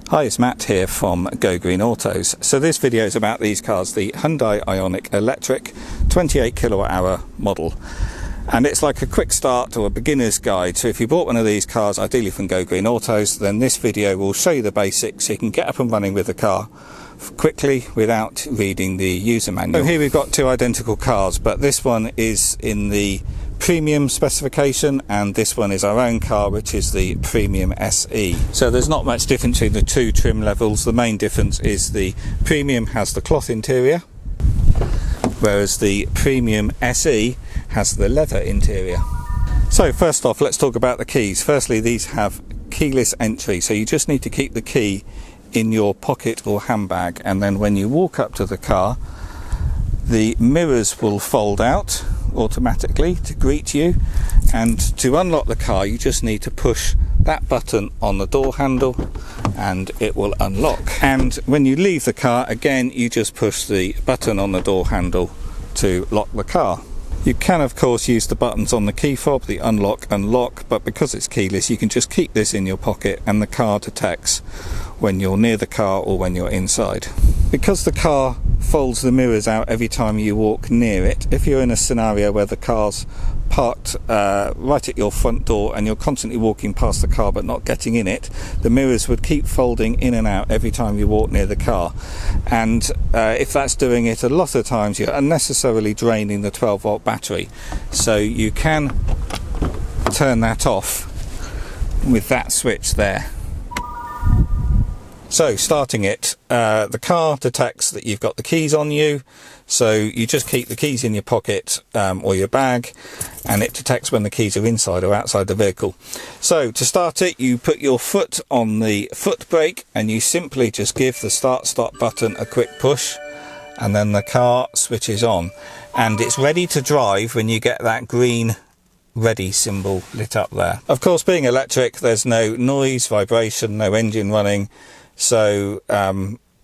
Hi, it's Matt here from Go Green Autos. So this video is about these cars, the Hyundai Ioniq Electric 28 kilowatt hour model. And it's like a quick start or a beginner's guide. So if you bought one of these cars, ideally from Go Green Autos, then this video will show you the basics so you can get up and running with the car quickly without reading the user manual. So here we've got two identical cars, but this one is in the premium specification and this one is our own car, which is the premium SE. So there's not much difference between the two trim levels. The main difference is the premium has the cloth interior, whereas the premium SE has the leather interior. So first off, let's talk about the keys. Firstly, these have keyless entry, so you just need to keep the key in your pocket or handbag, and then when you walk up to the car, the mirrors will fold out automatically to greet you, and to unlock the car you just need to push that button on the door handle and it will unlock. And when you leave the car, again you just push the button on the door handle to lock the car. You can of course use the buttons on the key fob, the unlock and lock, but because it's keyless you can just keep this in your pocket and the car detects when you're near the car or when you're inside. Because the car folds the mirrors out every time you walk near it, if you're in a scenario where the car's parked right at your front door and you're constantly walking past the car but not getting in it, the mirrors would keep folding in and out every time you walk near the car. And if that's doing it a lot of times, you're unnecessarily draining the 12-volt battery. So you can turn that off with that switch there. So starting it, the car detects that you've got the keys on you, so you just keep the keys in your pocket or your bag, and it detects when the keys are inside or outside the vehicle. So to start it, you put your foot on the foot brake and you simply just give the start-stop button a quick push, and then the car switches on and it's ready to drive when you get that green ready symbol lit up there. Of course, being electric, there's no noise, vibration, no engine running. So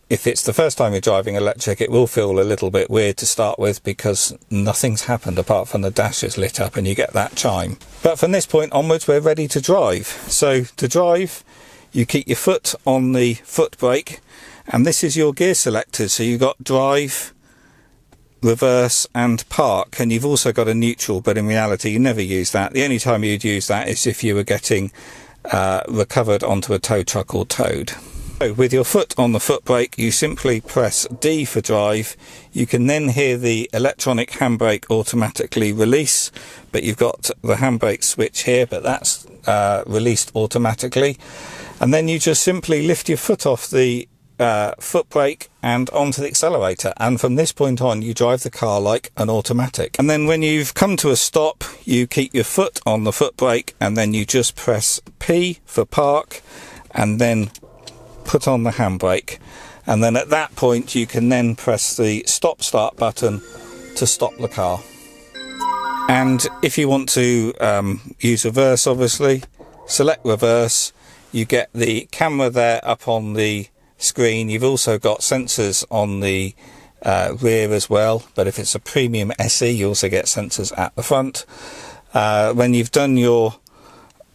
if it's the first time you're driving electric, it will feel a little bit weird to start with because nothing's happened apart from the dash is lit up and you get that chime. But from this point onwards, we're ready to drive. So to drive, you keep your foot on the foot brake, and this is your gear selectors. So you've got drive, reverse and park, and you've also got a neutral, but in reality you never use that. The only time you'd use that is if you were getting recovered onto a tow truck or towed. So with your foot on the foot brake, you simply press D for drive. You can then hear the electronic handbrake automatically release, but you've got the handbrake switch here, but that's released automatically. And then you just simply lift your foot off the foot brake and onto the accelerator, and from this point on you drive the car like an automatic. And then when you've come to a stop, you keep your foot on the foot brake and then you just press P for park and then put on the handbrake, and then at that point you can then press the stop start button to stop the car. And if you want to use reverse, obviously select reverse. You get the camera there up on the screen. You've also got sensors on the rear as well, but if it's a premium SE you also get sensors at the front. When you've done your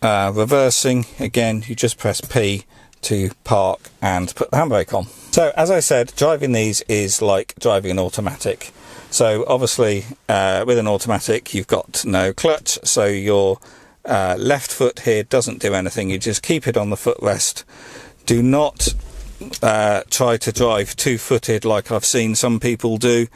reversing, again you just press P to park and put the handbrake on. So as I said, driving these is like driving an automatic. So obviously with an automatic you've got no clutch, so your left foot here doesn't do anything. You just keep it on the footrest. Do not try to drive two-footed like I've seen some people do.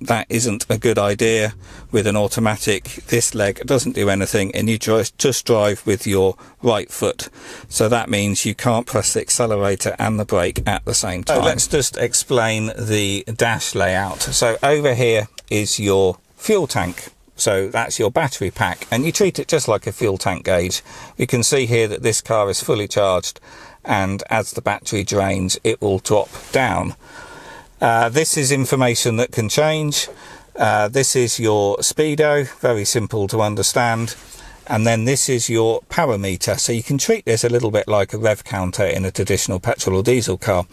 That isn't a good idea with an automatic. This leg doesn't do anything and you just drive with your right foot. So that means you can't press the accelerator and the brake at the same time. So let's just explain the dash layout. So over here is your fuel tank. So that's your battery pack, and you treat it just like a fuel tank gauge. We can see here that this car is fully charged, and as the battery drains it will drop down. This is information that can change. This is your speedo, very simple to understand, and then this is your power meter. So you can treat this a little bit like a rev counter in a traditional petrol or diesel car.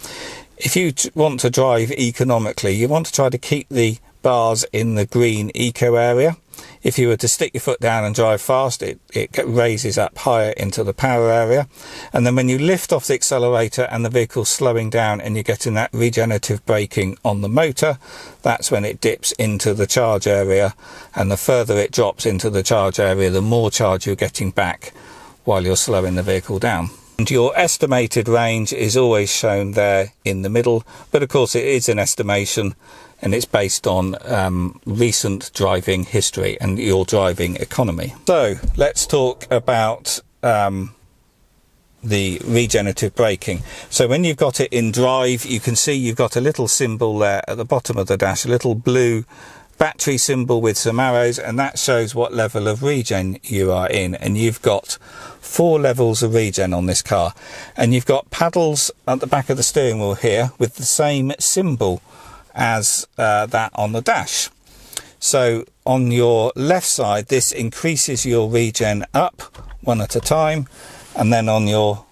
If you want to drive economically, you want to try to keep the bars in the green eco area. If you were to stick your foot down and drive fast, it raises up higher into the power area. And then when you lift off the accelerator and the vehicle's slowing down and you're getting that regenerative braking on the motor, that's when it dips into the charge area. And the further it drops into the charge area, the more charge you're getting back while you're slowing the vehicle down. And your estimated range is always shown there in the middle, but of course it is an estimation and it's based on recent driving history and your driving economy. So let's talk about the regenerative braking. So when you've got it in drive, you can see you've got a little symbol there at the bottom of the dash, a little blue battery symbol with some arrows, and that shows what level of regen you are in. And you've got 4 levels of regen on this car, and you've got paddles at the back of the steering wheel here with the same symbol as that on the dash. So on your left side, this increases your regen up one at a time, and then on your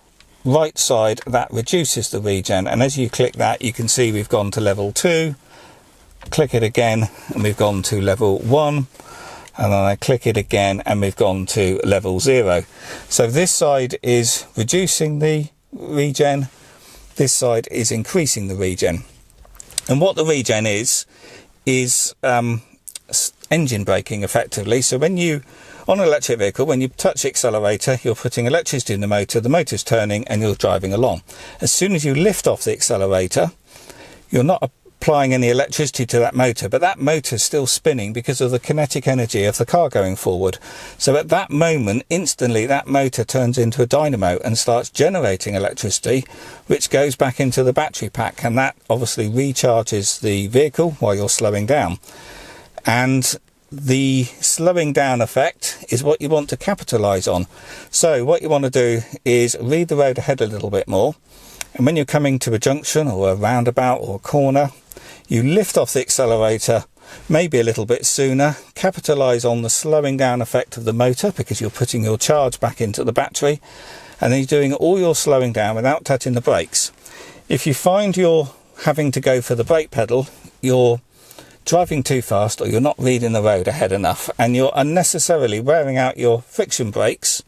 right side that reduces the regen. And as you click that, you can see we've gone to level 2. Click it again and we've gone to level 1, and then I click it again and we've gone to level 0. So this side is reducing the regen, this side is increasing the regen. And what the regen is engine braking effectively. So when you, on an electric vehicle, when you touch the accelerator, you're putting electricity in the motor's turning and you're driving along. As soon as you lift off the accelerator, you're not applying any electricity to that motor, but that motor is still spinning because of the kinetic energy of the car going forward. So at that moment, instantly that motor turns into a dynamo and starts generating electricity, which goes back into the battery pack, and that obviously recharges the vehicle while you're slowing down. And the slowing down effect is what you want to capitalize on. So what you want to do is read the road ahead a little bit more, and when you're coming to a junction or a roundabout or a corner, you lift off the accelerator maybe a little bit sooner, capitalise on the slowing down effect of the motor because you're putting your charge back into the battery, and then you're doing all your slowing down without touching the brakes. If you find you're having to go for the brake pedal, you're driving too fast or you're not reading the road ahead enough and you're unnecessarily wearing out your friction brakes,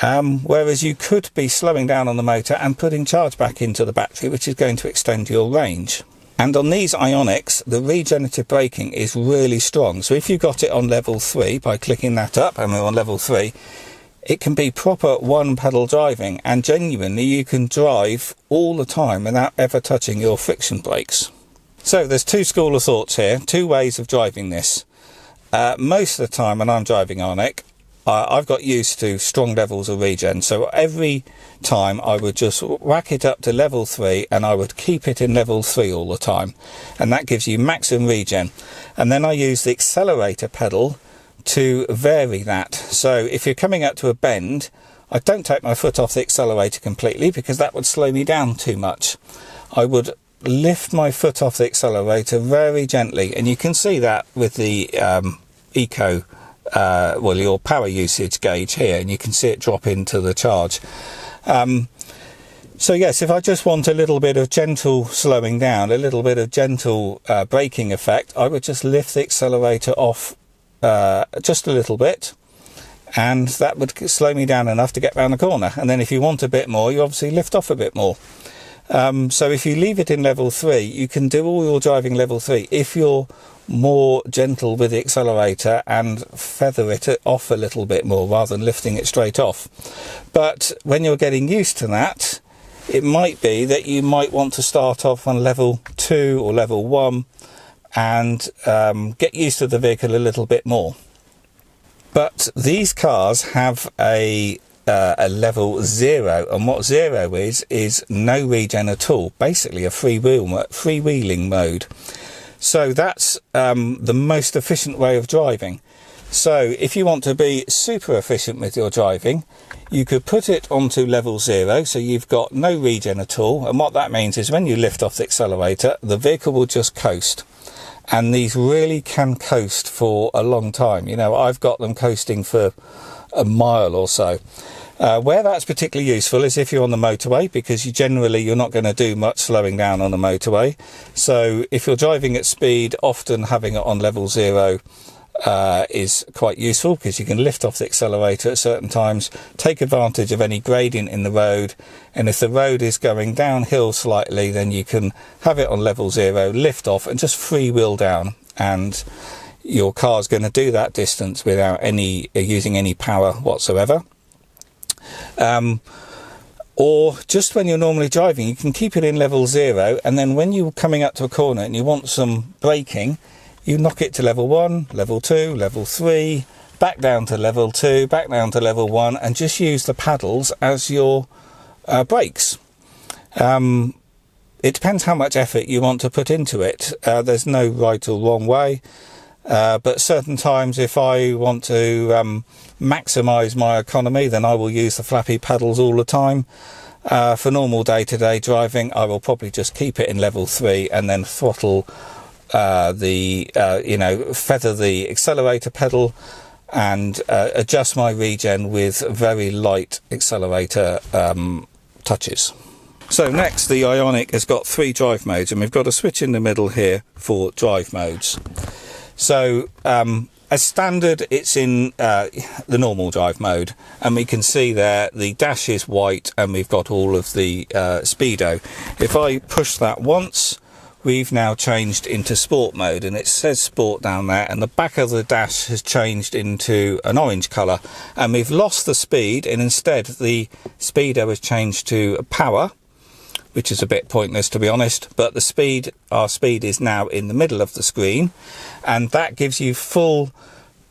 whereas you could be slowing down on the motor and putting charge back into the battery, which is going to extend your range. And on these Ioniqs, the regenerative braking is really strong. So if you got it on level 3, by clicking that up, and we're on level 3, it can be proper one pedal driving, and genuinely you can drive all the time without ever touching your friction brakes. So there's 2 schools of thoughts here, 2 ways of driving this. Most of the time when I'm driving Ioniq, I've got used to strong levels of regen, so every time I would just whack it up to level 3 and I would keep it in level 3 all the time, and that gives you maximum regen. And then I use the accelerator pedal to vary that. So if you're coming up to a bend, I don't take my foot off the accelerator completely because that would slow me down too much. I would lift my foot off the accelerator very gently, and you can see that with the your power usage gauge here, and you can see it drop into the charge. So yes, if I just want a little bit of gentle slowing down, a little bit of gentle braking effect, I would just lift the accelerator off just a little bit, and that would slow me down enough to get round the corner. And then if you want a bit more, you obviously lift off a bit more. So if you leave it in level 3, you can do all your driving level 3 if you're more gentle with the accelerator and feather it off a little bit more rather than lifting it straight off. But when you're getting used to that, it might be that you might want to start off on level 2 or level 1 and get used to the vehicle a little bit more. But these cars have a level 0, and what 0 is no regen at all, basically a freewheeling mode. So that's the most efficient way of driving. So if you want to be super efficient with your driving, you could put it onto level 0, so you've got no regen at all, and what that means is when you lift off the accelerator, the vehicle will just coast. And these really can coast for a long time. You know, I've got them coasting for a mile or so. Where that's particularly useful is if you're on the motorway, because you're not going to do much slowing down on the motorway. So if you're driving at speed, often having it on level 0 is quite useful, because you can lift off the accelerator at certain times, take advantage of any gradient in the road, and if the road is going downhill slightly, then you can have it on level 0, lift off and just freewheel down, and your car's going to do that distance without using any power whatsoever. Or just when you're normally driving, you can keep it in level 0, and then when you're coming up to a corner and you want some braking, you knock it to level 1, level 2, level 3, back down to level 2, back down to level 1, and just use the paddles as your brakes. It depends how much effort you want to put into it. There's no right or wrong way. But certain times, if I want to maximise my economy, then I will use the flappy paddles all the time. For normal day-to-day driving, I will probably just keep it in level 3 and then throttle feather the accelerator pedal and adjust my regen with very light accelerator touches. So next, the Ioniq has got 3 drive modes, and we've got a switch in the middle here for drive modes. So as standard, it's in the normal drive mode, and we can see there the dash is white and we've got all of the speedo. If I push that once, we've now changed into sport mode, and it says sport down there, and the back of the dash has changed into an orange colour, and we've lost the speed, and instead the speedo has changed to power, which is a bit pointless, to be honest, but our speed is now in the middle of the screen, and that gives you full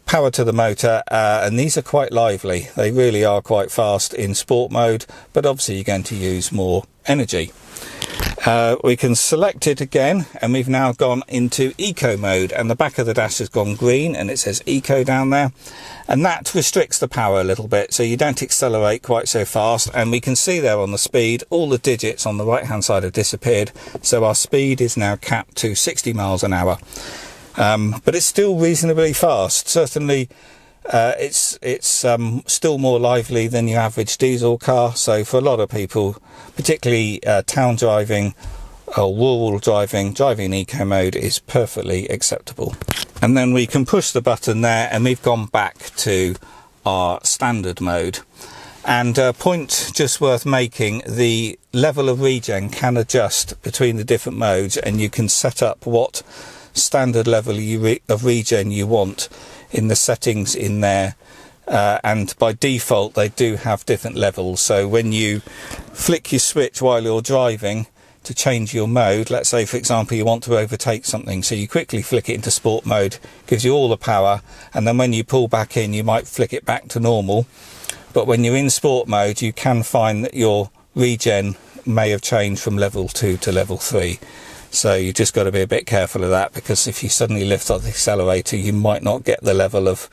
power to the motor, and these are quite lively. They really are quite fast in sport mode, but obviously you're going to use more energy. We can select it again, and we've now gone into eco mode, and the back of the dash has gone green and it says eco down there, and that restricts the power a little bit, so you don't accelerate quite so fast. And we can see there on the speed, all the digits on the right hand side have disappeared, so our speed is now capped to 60 miles an hour. But it's still reasonably fast. Certainly it's still more lively than your average diesel car, so for a lot of people, particularly town driving or rural driving eco mode is perfectly acceptable. And then we can push the button there, and we've gone back to our standard mode. And point just worth making, the level of regen can adjust between the different modes, and you can set up what standard level of regen you want in the settings in there, and by default they do have different levels. So when you flick your switch while you're driving to change your mode, let's say for example you want to overtake something, so you quickly flick it into sport mode, gives you all the power, and then when you pull back in you might flick it back to normal. But when you're in sport mode, you can find that your regen may have changed from level 2 to level 3. So you just got to be a bit careful of that, because if you suddenly lift off the accelerator, you might not get the level of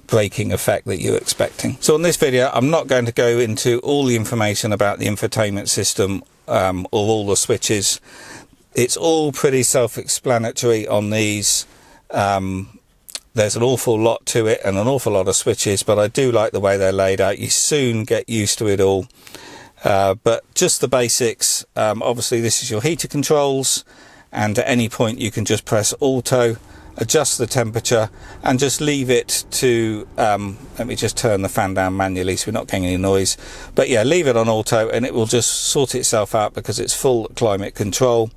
braking effect that you're expecting. So in this video, I'm not going to go into all the information about the infotainment system or all the switches. It's all pretty self-explanatory on these. There's an awful lot to it and an awful lot of switches, but I do like the way they're laid out. You soon get used to it all. But just the basics. Obviously this is your heater controls, and at any point you can just press auto, adjust the temperature, and just leave it to let me just turn the fan down manually so we're not getting any noise. But yeah, leave it on auto and it will just sort itself out because it's full climate control.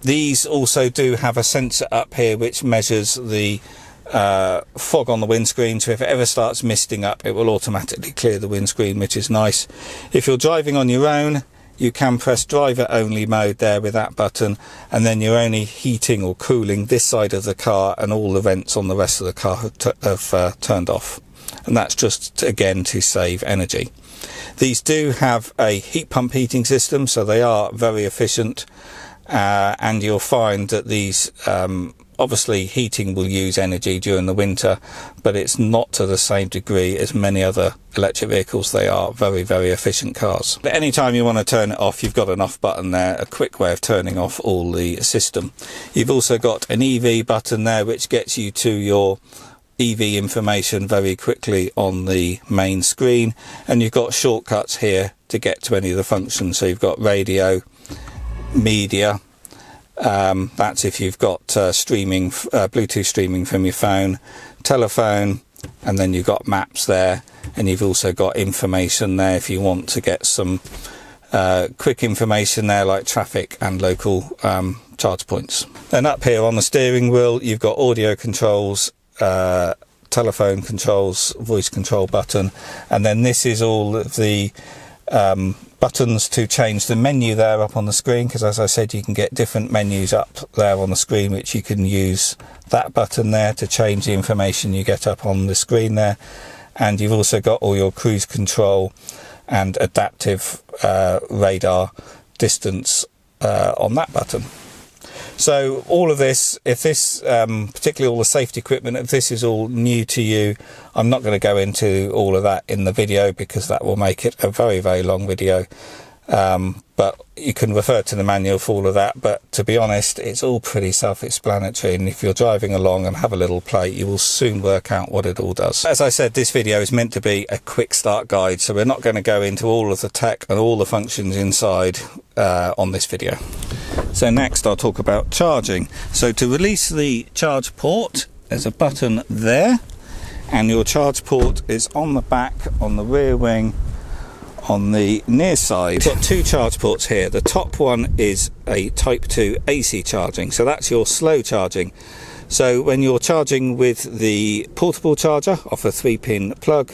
These also do have a sensor up here which measures the fog on the windscreen, so if it ever starts misting up, it will automatically clear the windscreen, which is nice. If you're driving on your own, you can press driver only mode there with that button, and then you're only heating or cooling this side of the car, and all the vents on the rest of the car have turned off, and that's just again to save energy. These do have a heat pump heating system, so they are very efficient, and you'll find that these obviously heating will use energy during the winter, but it's not to the same degree as many other electric vehicles. They are very, very efficient cars. But anytime you want to turn it off, you've got an off button there, a quick way of turning off all the system. You've also got an EV button there which gets you to your EV information very quickly on the main screen, and you've got shortcuts here to get to any of the functions. So you've got radio, media, That's if you've got streaming, Bluetooth streaming from your phone, telephone, and then you've got maps there, and you've also got information there if you want to get some quick information there, like traffic and local charge points. Then up here on the steering wheel, you've got audio controls, telephone controls, voice control button, and then this is all of the buttons to change the menu there up on the screen, because as I said, you can get different menus up there on the screen, which you can use that button there to change the information you get up on the screen there. And you've also got all your cruise control and adaptive radar distance on that button. So all of this, if this, particularly all the safety equipment, if this is all new to you, I'm not going to go into all of that in the video because that will make it a very, very long video. But you can refer to the manual for all of that. But to be honest, it's all pretty self-explanatory. And if you're driving along and have a little play, you will soon work out what it all does. As I said, this video is meant to be a quick start guide. So we're not going to go into all of the tech and all the functions inside on this video. So next I'll talk about charging. So to release the charge port, there's a button there, and your charge port is on the back, on the rear wing, on the near side. You've got two charge ports here. The top one is a Type 2 AC charging, so that's your slow charging. So when you're charging with the portable charger off a 3-pin plug,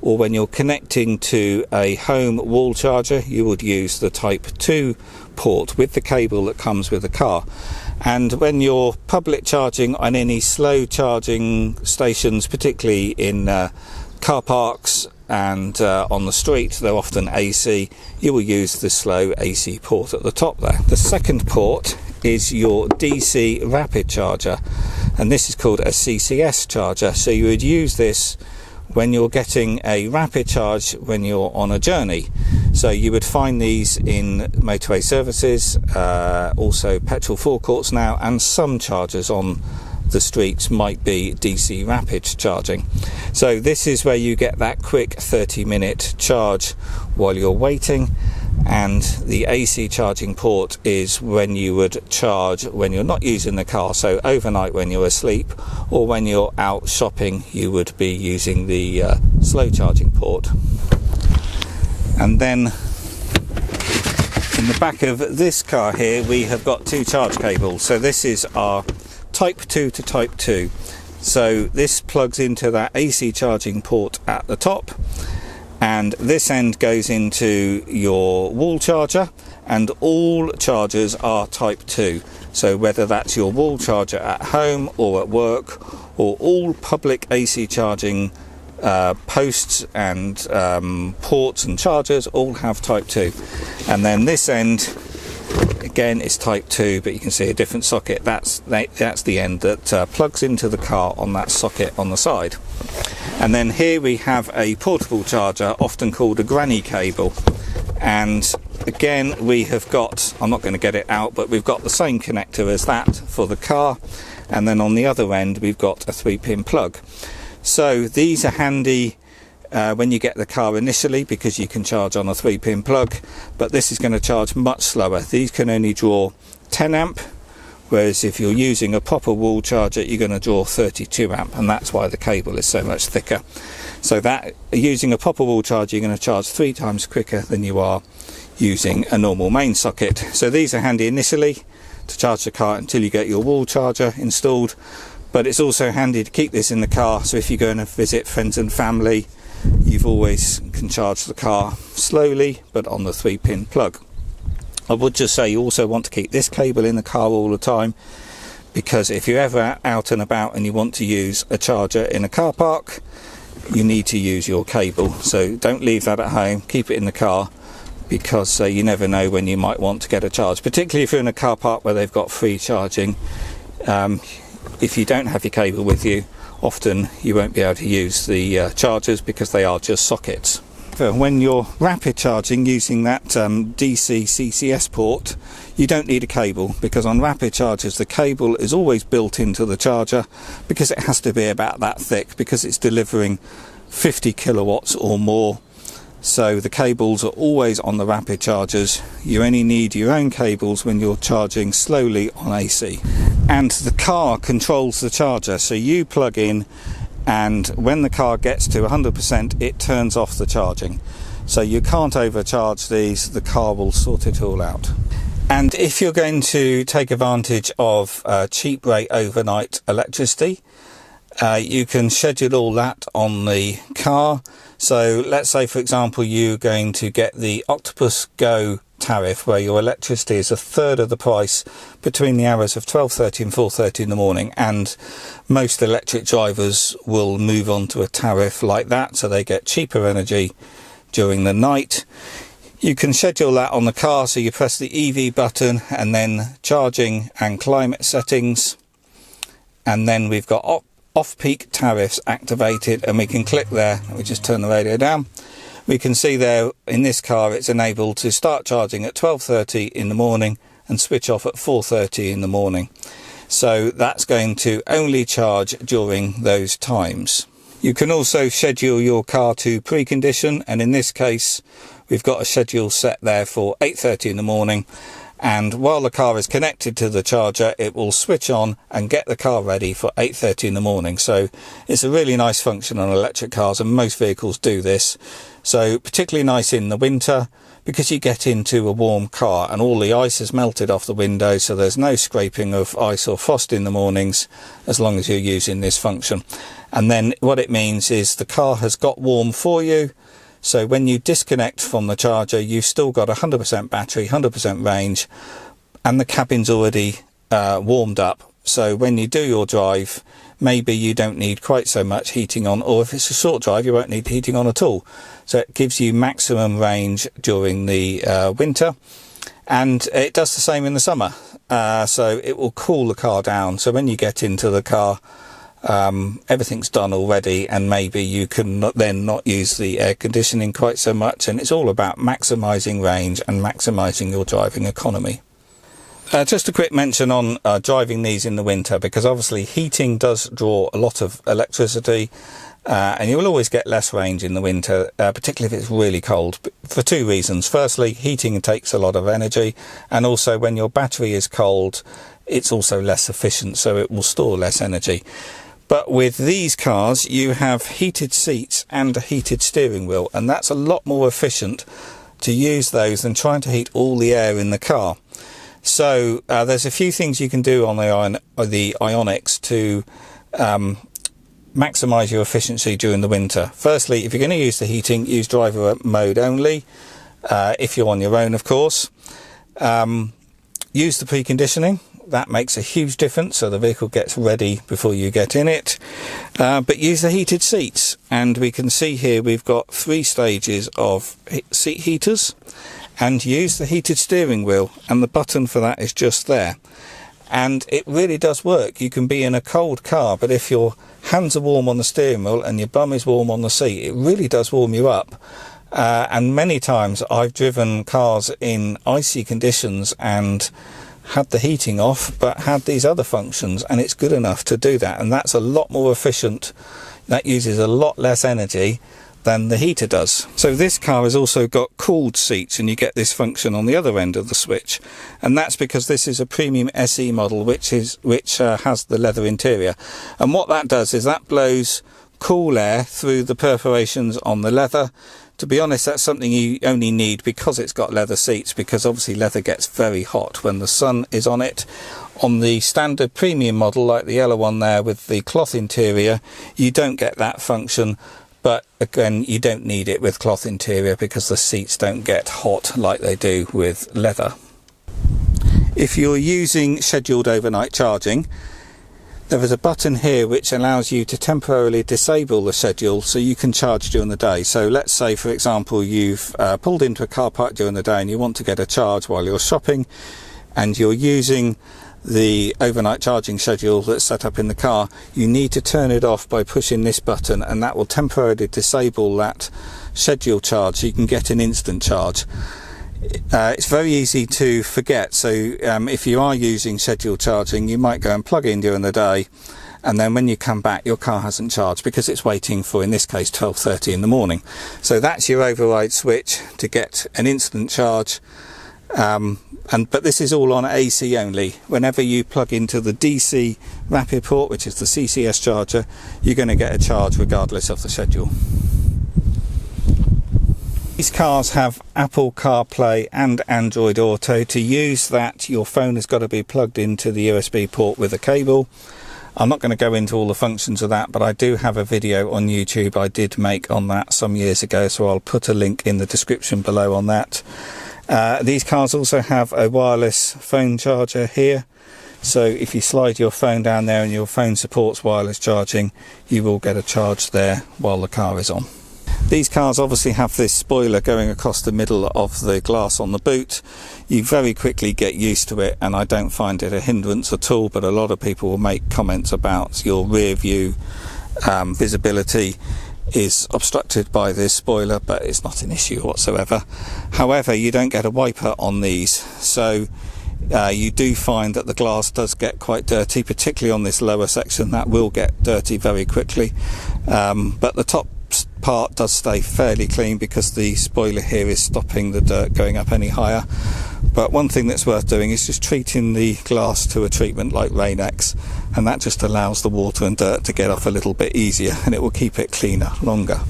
or when you're connecting to a home wall charger, you would use the Type 2 port with the cable that comes with the car. And when you're public charging on any slow charging stations, particularly in car parks and on the street, they're often AC, you will use the slow AC port at the top there. The second port is your DC rapid charger, and this is called a CCS charger. So you would use this when you're getting a rapid charge when you're on a journey. So you would find these in motorway services, also petrol forecourts now, and some chargers on the streets might be DC rapid charging. So this is where you get that quick 30-minute charge while you're waiting, and the AC charging port is when you would charge when you're not using the car. So overnight when you're asleep, or when you're out shopping, you would be using the slow charging port. And then in the back of this car here, we have got two charge cables. So this is our Type 2 to Type 2. So this plugs into that AC charging port at the top, and this end goes into your wall charger, and all chargers are Type 2. So whether that's your wall charger at home or at work, or all public AC charging posts and ports and chargers all have Type 2. And then this end again is Type 2, but you can see a different socket. That's the end that plugs into the car on that socket on the side. And then here we have a portable charger, often called a granny cable, and again we have got, I'm not going to get it out, but we've got the same connector as that for the car, and then on the other end we've got a 3-pin plug. So these are handy when you get the car initially, because you can charge on a 3-pin plug, but this is going to charge much slower. These can only draw 10 amp, whereas if you're using a proper wall charger, you're going to draw 32 amp, and that's why the cable is so much thicker. So that using a proper wall charger, you're going to charge 3 times quicker than you are using a normal main socket. So these are handy initially to charge the car until you get your wall charger installed, but it's also handy to keep this in the car, so if you're going to visit friends and family, you've always can charge the car slowly but on the 3-pin plug. I would just say you also want to keep this cable in the car all the time, because if you're ever out and about and you want to use a charger in a car park, you need to use your cable. So don't leave that at home, keep it in the car, because you never know when you might want to get a charge, particularly if you're in a car park where they've got free charging. If you don't have your cable with you, often you won't be able to use the chargers because they are just sockets. When you're rapid charging using that DC CCS port, you don't need a cable, because on rapid chargers the cable is always built into the charger, because it has to be about that thick, because it's delivering 50 kilowatts or more. so the cables are always on the rapid chargers. You only need your own cables when you're charging slowly on AC. And the car controls the charger, so you plug in, and when the car gets to 100% it turns off the charging. So you can't overcharge these, the car will sort it all out. And if you're going to take advantage of cheap rate overnight electricity, you can schedule all that on the car. So let's say, for example, you're going to get the Octopus Go tariff, where your electricity is a third of the price between the hours of 12:30 and 4:30 in the morning, and most electric drivers will move on to a tariff like that, so they get cheaper energy during the night. You can schedule that on the car, so you press the EV button and then charging and climate settings, and then we've got off-peak tariffs activated, and we can click there. Let me just turn the radio down. We can see there in this car it's enabled to start charging at 12:30 in the morning and switch off at 4:30 in the morning. So that's going to only charge during those times. You can also schedule your car to precondition, and in this case we've got a schedule set there for 8:30 in the morning, and while the car is connected to the charger it will switch on and get the car ready for 8:30 in the morning. So it's a really nice function on electric cars, and most vehicles do this. So particularly nice in the winter, because you get into a warm car and all the ice has melted off the window, so there's no scraping of ice or frost in the mornings as long as you're using this function. And then what it means is the car has got warm for you, so when you disconnect from the charger you've still got 100% battery, 100% range, and the cabin's already warmed up. So when you do your drive, maybe you don't need quite so much heating on, or if it's a short drive you won't need heating on at all. So it gives you maximum range during the winter, and it does the same in the summer. So it will cool the car down, so when you get into the car everything's done already, and maybe you can then not use the air conditioning quite so much, and it's all about maximising range and maximising your driving economy. Just a quick mention on driving these in the winter, because obviously heating does draw a lot of electricity, and you will always get less range in the winter, particularly if it's really cold, for two reasons. Firstly, heating takes a lot of energy, and also when your battery is cold it's also less efficient, so it will store less energy. But with these cars you have heated seats and a heated steering wheel, and that's a lot more efficient to use those than trying to heat all the air in the car. So there's a few things you can do on the Ioniqs to maximise your efficiency during the winter. Firstly, if you're going to use the heating, use driver mode only, if you're on your own of course. Use the preconditioning. That makes a huge difference, so the vehicle gets ready before you get in it. But use the heated seats, and we can see here we've got 3 stages of seat heaters, and use the heated steering wheel, and the button for that is just there. And it really does work. You can be in a cold car, but if your hands are warm on the steering wheel and your bum is warm on the seat, it really does warm you up. And many times I've driven cars in icy conditions and had the heating off but had these other functions, and it's good enough to do that, and that's a lot more efficient. That uses a lot less energy than the heater does. So this car has also got cooled seats, and you get this function on the other end of the switch, and that's because this is a premium SE model which has the leather interior, and what that does is that blows cool air through the perforations on the leather. To be honest, that's something you only need because it's got leather seats, because obviously leather gets very hot when the sun is on it. On the standard premium model, like the yellow one there with the cloth interior, you don't get that function, but again you don't need it with cloth interior because the seats don't get hot like they do with leather. If you're using scheduled overnight charging, there is a button here which allows you to temporarily disable the schedule so you can charge during the day. So let's say, for example, you've pulled into a car park during the day and you want to get a charge while you're shopping, and you're using the overnight charging schedule that's set up in the car. You need to turn it off by pushing this button, and that will temporarily disable that schedule charge so you can get an instant charge. It's very easy to forget, so if you are using scheduled charging, you might go and plug in during the day and then when you come back your car hasn't charged because it's waiting for, in this case, 12:30 in the morning. So that's your override switch to get an instant charge. But this is all on AC only. Whenever you plug into the DC rapid port, which is the CCS charger, you're going to get a charge regardless of the schedule. These cars have Apple CarPlay and Android Auto. To use that, your phone has got to be plugged into the USB port with a cable. I'm not going to go into all the functions of that, but I do have a video on YouTube I did make on that some years ago, so I'll put a link in the description below on that. These cars also have a wireless phone charger here, so if you slide your phone down there and your phone supports wireless charging, you will get a charge there while the car is on. These cars obviously have this spoiler going across the middle of the glass on the boot. You very quickly get used to it, and I don't find it a hindrance at all, but a lot of people will make comments about your rear view visibility is obstructed by this spoiler, but it's not an issue whatsoever. However, you don't get a wiper on these, so you do find that the glass does get quite dirty, particularly on this lower section. That will get dirty very quickly, but the top part does stay fairly clean because the spoiler here is stopping the dirt going up any higher. But one thing that's worth doing is just treating the glass to a treatment like Rain-X, and that just allows the water and dirt to get off a little bit easier, and it will keep it cleaner longer.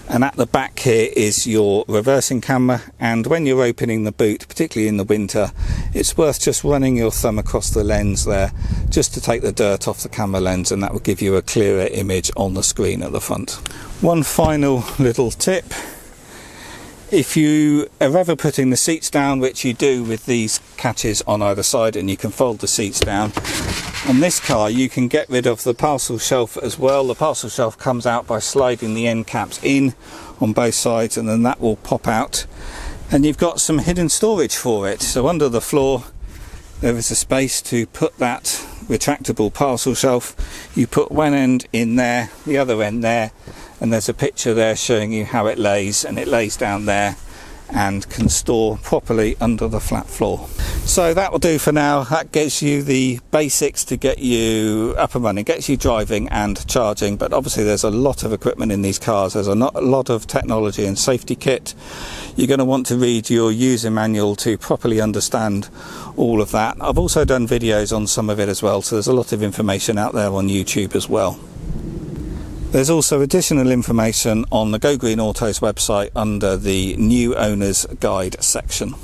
And at the back here is your reversing camera, and when you're opening the boot, particularly in the winter, it's worth just running your thumb across the lens there just to take the dirt off the camera lens, and that will give you a clearer image on the screen at the front. One final little tip: if you are ever putting the seats down, which you do with these catches on either side, and you can fold the seats down, on this car you can get rid of the parcel shelf as well. The parcel shelf comes out by sliding the end caps in on both sides, and then that will pop out, and you've got some hidden storage for it. So under the floor there is a space to put that retractable parcel shelf. You put one end in there, the other end there, and there's a picture there showing you how it lays, and it lays down there and can store properly under the flat floor. So that will do for now. That gets you the basics to get you up and running, gets you driving and charging, but obviously there's a lot of equipment in these cars. There's a lot of technology and safety kit. You're going to want to read your user manual to properly understand all of that. I've also done videos on some of it as well, so there's a lot of information out there on YouTube as well. There's also additional information on the Go Green Autos website under the New Owners Guide section.